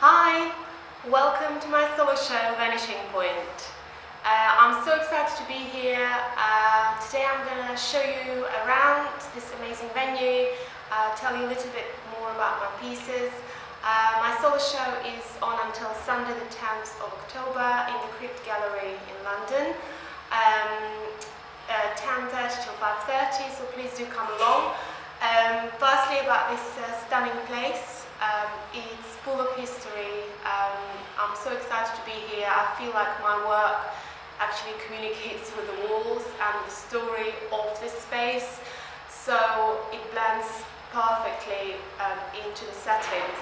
Hi, welcome to my solo show, Vanishing. I'm so excited to be here. Today I'm going to show you around this amazing venue, tell you a little bit more about my pieces. My solo show is on until Sunday the 10th of October in the Crypt Gallery in London, 10:30 till 5:30, so please do come along. Firstly, about this stunning place. It's full of history. I'm so excited to be here. I feel like my work actually communicates with the walls and the story of this space, so it blends perfectly into the settings.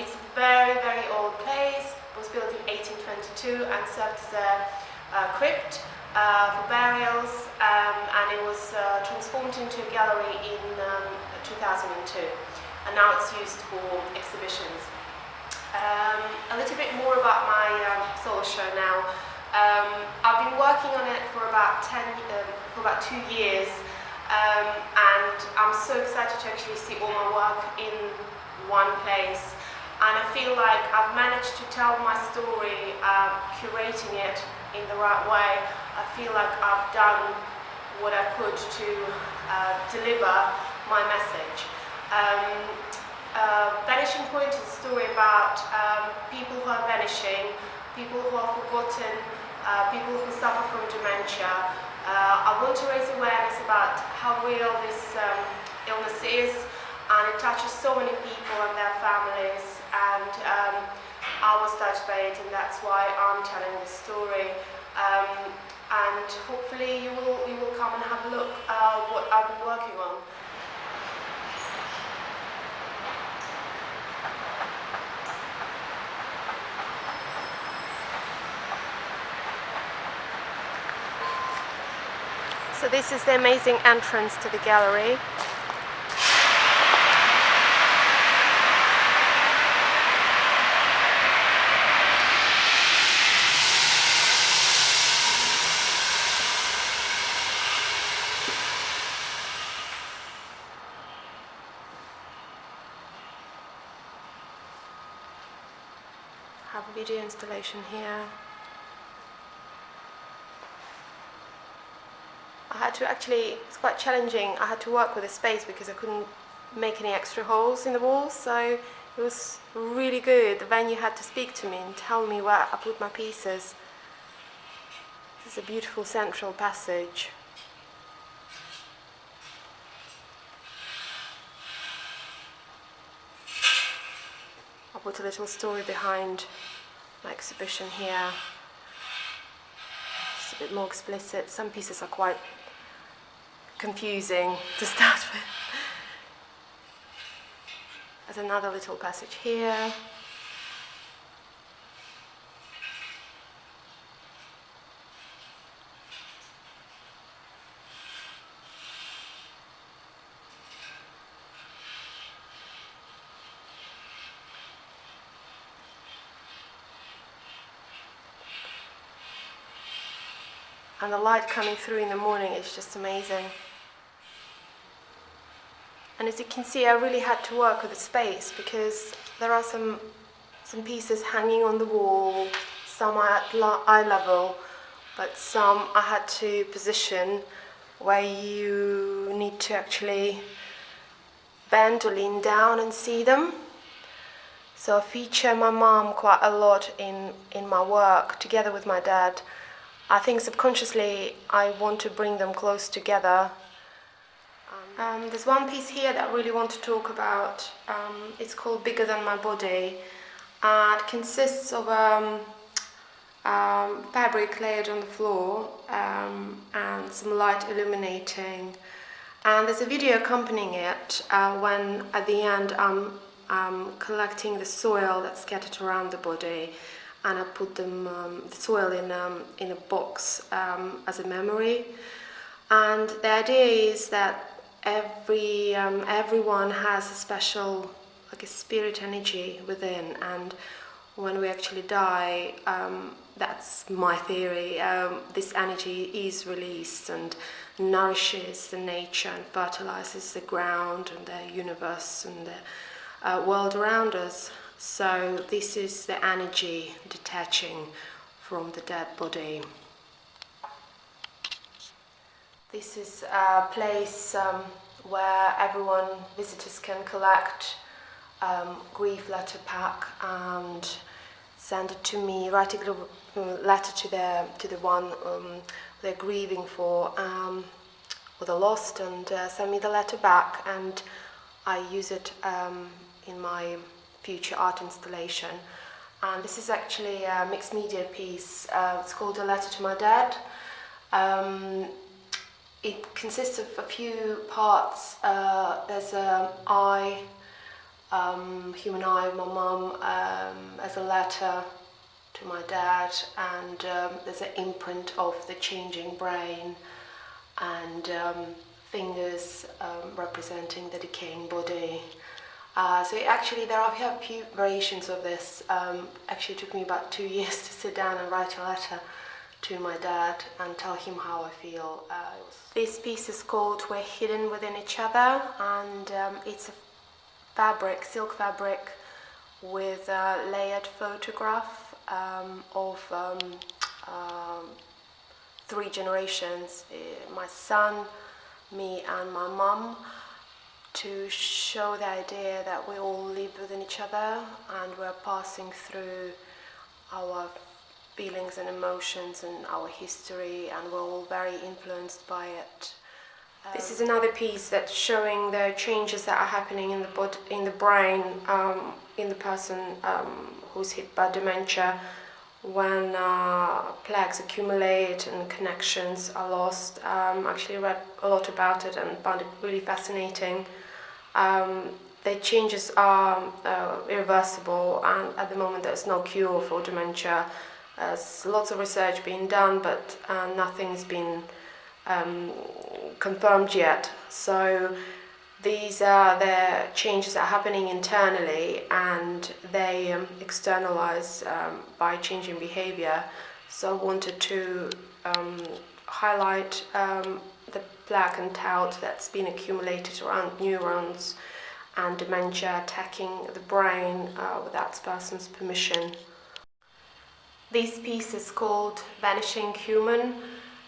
It's a very, very old place. It was built in 1822 and served as a crypt for burials, and it was transformed into a gallery in 2002. And now it's used for exhibitions. A little bit more about my solo show now. I've been working on it for about 2 years, and I'm so excited to actually see all my work in one place. And I feel like I've managed to tell my story, curating it in the right way. I feel like I've done what I could to deliver my message. Vanishing Point is a story about people who are vanishing, people who are forgotten, people who suffer from dementia. I want to raise awareness about how real this illness is, and it touches so many people and their families, and I was touched by it, and that's why I'm telling this story. And hopefully you will come and have a look what I've been working on. So this is the amazing entrance to the gallery. I have a video installation here. It's quite challenging. I had to work with the space because I couldn't make any extra holes in the walls, so it was really good. The venue had to speak to me and tell me where I put my pieces. This is a beautiful central passage. I put a little story behind my exhibition here. It's a bit more explicit. Some pieces are quite confusing to start with. There's another little passage here. And the light coming through in the morning is just amazing. And as you can see, I really had to work with the space because there are some pieces hanging on the wall, some are at eye level, but some I had to position where you need to actually bend or lean down and see them. So I feature my mom quite a lot in my work, together with my dad. I think subconsciously I want to bring them close together. There's one piece here that I really want to talk about. It's called Bigger Than My Body. It consists of fabric layered on the floor and some light illuminating. And there's a video accompanying it when at the end I'm collecting the soil that's scattered around the body, and I put the soil in a box as a memory. And the idea is that everyone has a special, like a spirit energy within, and when we actually die, that's my theory, this energy is released and nourishes the nature and fertilizes the ground and the universe and the world around us. So this is the energy detaching from the dead body. This is a place where visitors can collect grief letter pack and send it to me, write a letter to the one they're grieving for or the lost, and send me the letter back, and I use it in my future art installation. And this is actually a mixed media piece. It's called A Letter to My Dad. It consists of a few parts. There's an eye, human eye of my mum, as a letter to my dad, and there's an imprint of the changing brain, and fingers representing the decaying body. So there are a few variations of this. Actually, it took me about 2 years to sit down and write a letter to my dad and tell him how I feel. This piece is called We're Hidden Within Each Other, and it's a fabric, silk fabric, with a layered photograph of 3 generations, my son, me and my mum, to show the idea that we all live within each other and we're passing through our feelings and emotions and our history, and we're all very influenced by it. This is another piece that's showing the changes that are happening in the brain, in the person who's hit by dementia, when plaques accumulate and connections are lost. Actually read a lot about it and found it really fascinating. The changes are irreversible, and at the moment there's no cure for dementia. There's lots of research being done, but nothing's been confirmed yet. So these are the changes that are happening internally, and they externalize by changing behavior. So I wanted to highlight the plaque and tau that's been accumulated around neurons and dementia attacking the brain without the person's permission. This piece is called Vanishing Human,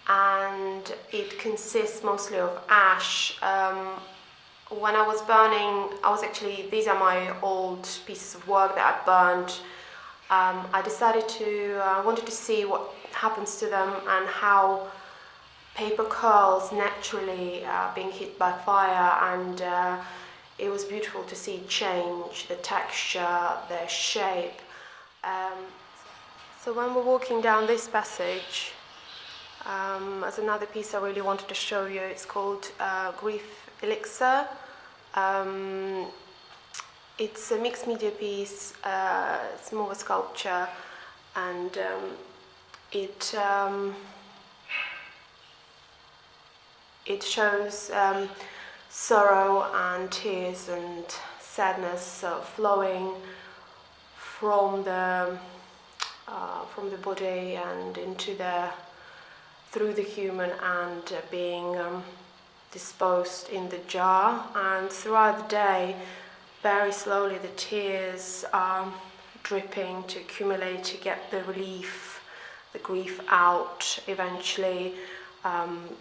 and it consists mostly of ash. When I was burning, these are my old pieces of work that I burned. I decided wanted to see what happens to them and how paper curls naturally being hit by fire, and it was beautiful to see it change, the texture, the shape. So when we're walking down this passage, as another piece I really wanted to show you, it's called Grief Elixir. It's a mixed media piece, it's more of a sculpture, and it shows sorrow and tears and sadness flowing from the body and through the human, and being disposed in the jar. And throughout the day, very slowly the tears are dripping to accumulate to get the relief, the grief out, eventually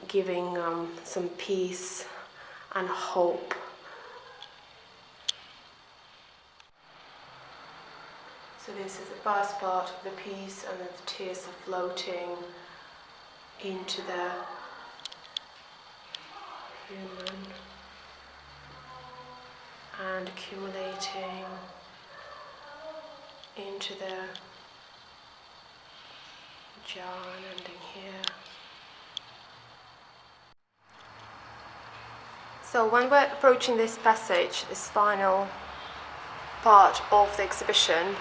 giving some peace and hope. So this is the first part of the piece, and the tears are floating into the human and accumulating into the jar and ending here. So when we're approaching this passage, this final part of the exhibition,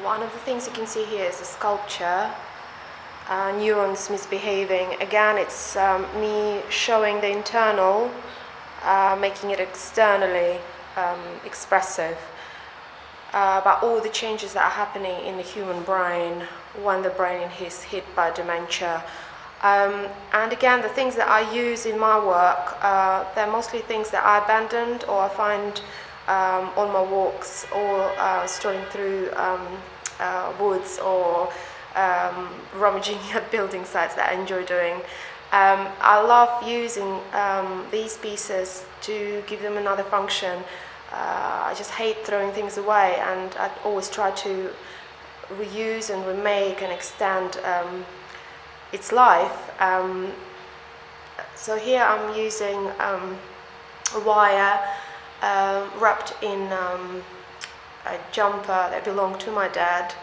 one of the things you can see here is a sculpture, neurons misbehaving. Again, it's me showing the internal, making it externally expressive, about all the changes that are happening in the human brain when the brain is hit by dementia. And again, the things that I use in my work, they're mostly things that I abandoned or I find on my walks or strolling through woods or rummaging at building sites that I enjoy doing. I love using these pieces to give them another function. I just hate throwing things away, and I always try to reuse and remake and extend its life. So here I'm using a wire wrapped in a jumper that belonged to my dad,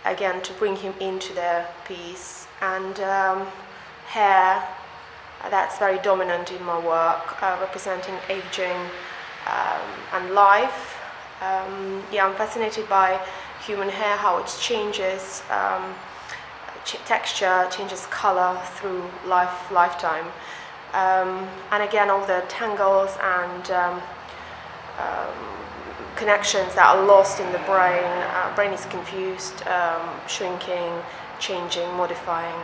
again to bring him into the piece, and hair that's very dominant in my work, representing aging and life. Yeah, I'm fascinated by human hair, how it changes texture, changes color through lifetime. And again, all the tangles and connections that are lost in the brain. Brain is confused, shrinking, changing, modifying.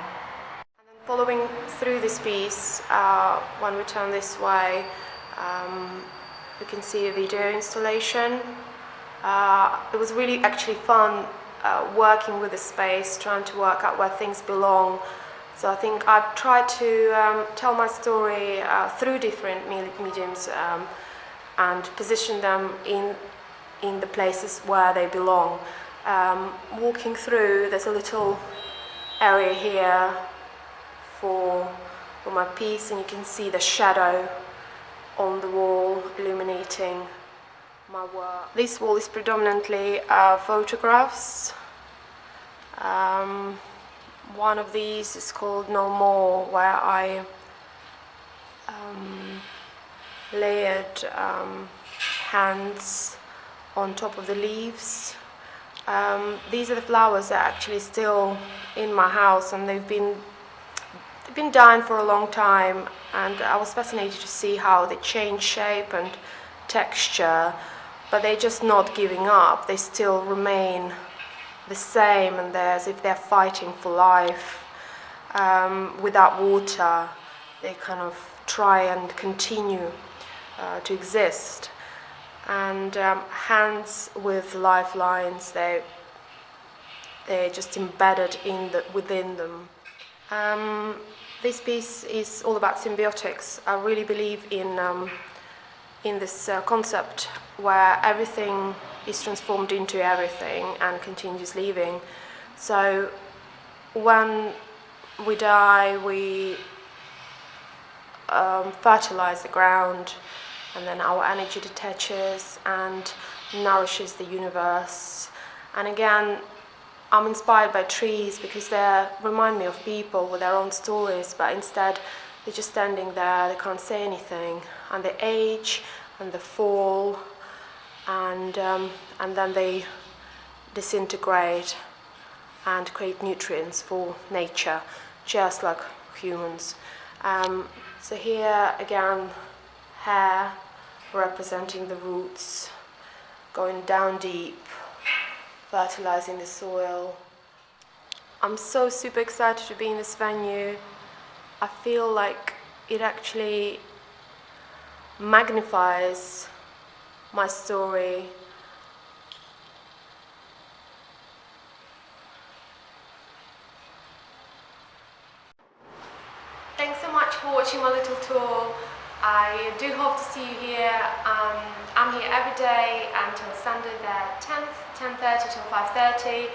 And then following through this piece, when we turn this way, we can see a video installation. It was really actually fun working with the space, trying to work out where things belong. So I think I've tried to tell my story through different mediums and position them in the places where they belong. Walking through, there's a little area here for my piece, and you can see the shadow on the wall illuminating my work. This wall is predominantly photographs. One of these is called No More, where I layered hands on top of the leaves. These are the flowers that are actually still in my house, and they've been dying for a long time, and I was fascinated to see how they change shape and texture, but they're just not giving up. They still remain the same, and they're as if they're fighting for life. Without water, they kind of try and continue to exist. And hands with lifelines, they're just embedded within them. This piece is all about symbiotics. I really believe in this concept where everything is transformed into everything and continues living. So when we die, we fertilize the ground, and then our energy detaches and nourishes the universe. And again, I'm inspired by trees because they remind me of people with their own stories, but instead they're just standing there, they can't say anything, and they age and they fall, and then they disintegrate and create nutrients for nature, just like humans. So here again, hair representing the roots, going down deep, fertilizing the soil. I'm so super excited to be in this venue. I feel like it actually magnifies my story. Thanks so much for watching my little tour. I do hope to see you here. I'm here every day until Sunday the 10th, 10:30 till 5:30.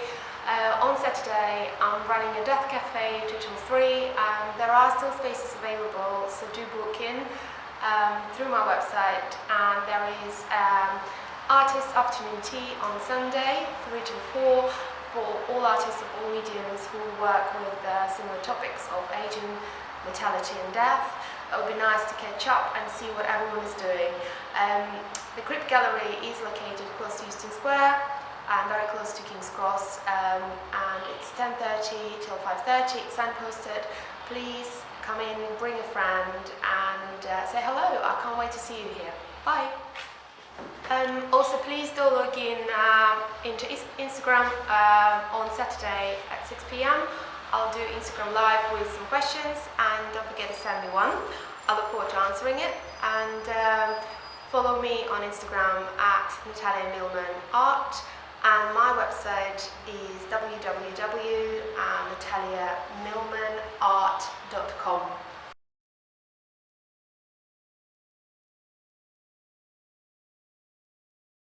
On Saturday I'm running a death cafe 2 till 3. There are still spaces available, so do book in through my website. And there is artist afternoon tea on Sunday 3 till 4 for all artists of all mediums who work with similar topics of aging, mortality and death. It would be nice to catch up and see what everyone is doing. The Crypt Gallery is located close to Euston Square and very close to King's Cross, and it's 10:30 till 5:30. It's signposted. Please come in, bring a friend, and say hello. I can't wait to see you here. Bye. Also, please do log in into Instagram on Saturday at 6 p.m. I'll do Instagram Live with some questions, and don't forget to send me one. I look forward to answering it. And follow me on Instagram at Natalia Milman Art, and my website is www.nataliamilmanart.com.